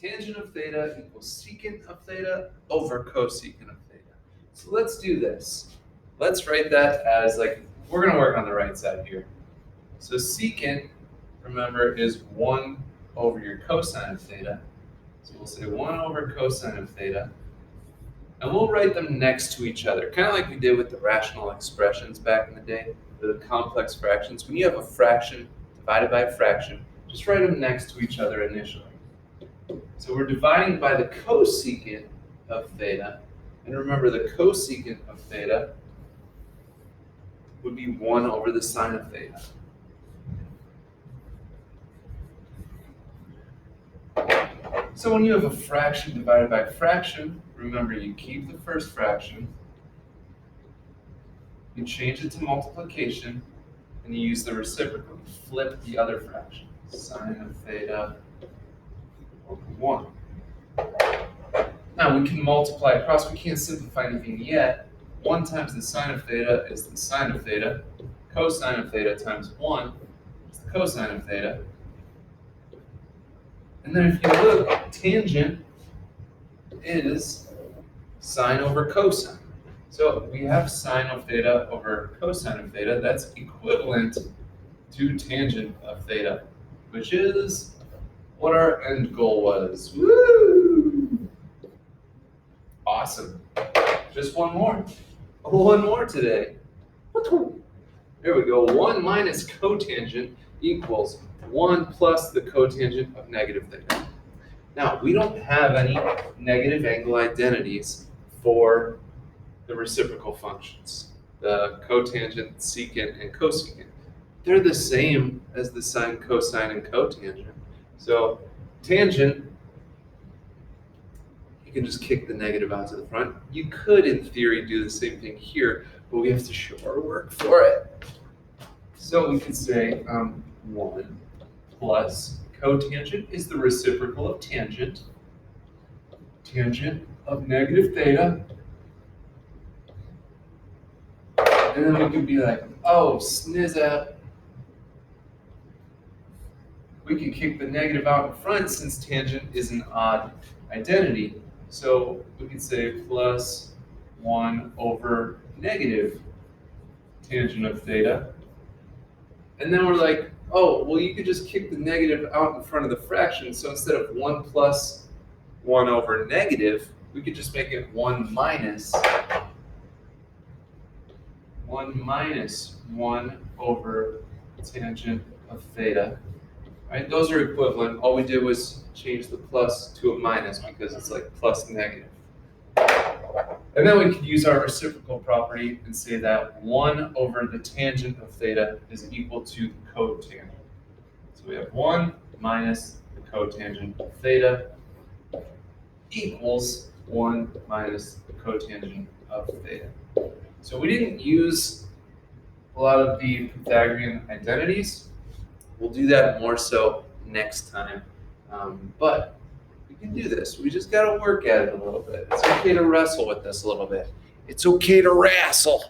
Tangent of theta equals secant of theta over cosecant of theta. So let's do this. Let's write that as we're going to work on the right side here. So secant, remember, is 1 over your cosine of theta. So we'll say 1 over cosine of theta. And we'll write them next to each other, kind of like we did with the rational expressions back in the day, the complex fractions. When you have a fraction divided by a fraction, just write them next to each other initially. So we're dividing by the cosecant of theta. And remember, the cosecant of theta would be 1 over the sine of theta. So when you have a fraction divided by a fraction, remember, you keep the first fraction, you change it to multiplication, and you use the reciprocal to flip the other fraction. Sine of theta over 1. Now we can multiply across. We can't simplify anything yet. 1 times the sine of theta is the sine of theta. Cosine of theta times 1 is the cosine of theta. And then if you look, tangent is sine over cosine. So we have sine of theta over cosine of theta. That's equivalent to tangent of theta, which is what our end goal was. Woo! Awesome. Just one more. One more today. There we go. 1 minus cotangent equals 1 plus the cotangent of negative theta. Now, we don't have any negative angle identities for the reciprocal functions, the cotangent, secant, and cosecant. They're the same as the sine, cosine, and cotangent. So tangent, you can just kick the negative out to the front. You could, in theory, do the same thing here, but we have to show our work for it. So we could say 1 plus cotangent is the reciprocal of tangent. Tangent of negative theta. And then we could be like, oh, snizza. We could kick the negative out in front since tangent is an odd identity. So we could say plus 1 over negative tangent of theta. And then we're like, oh, well, you could just kick the negative out in front of the fraction. So instead of 1 plus 1 over negative, we could just make it 1 minus 1 over tangent of theta. Right? Those are equivalent. All we did was change the plus to a minus because it's like plus negative. And then we could use our reciprocal property and say that 1 over the tangent of theta is equal to the cotangent. So we have 1 minus the cotangent of theta equals 1 minus the cotangent of theta. So we didn't use a lot of the Pythagorean identities. We'll do that more so next time. But we can do this. We just got to work at it a little bit. It's okay to wrestle with this a little bit. It's okay to wrestle.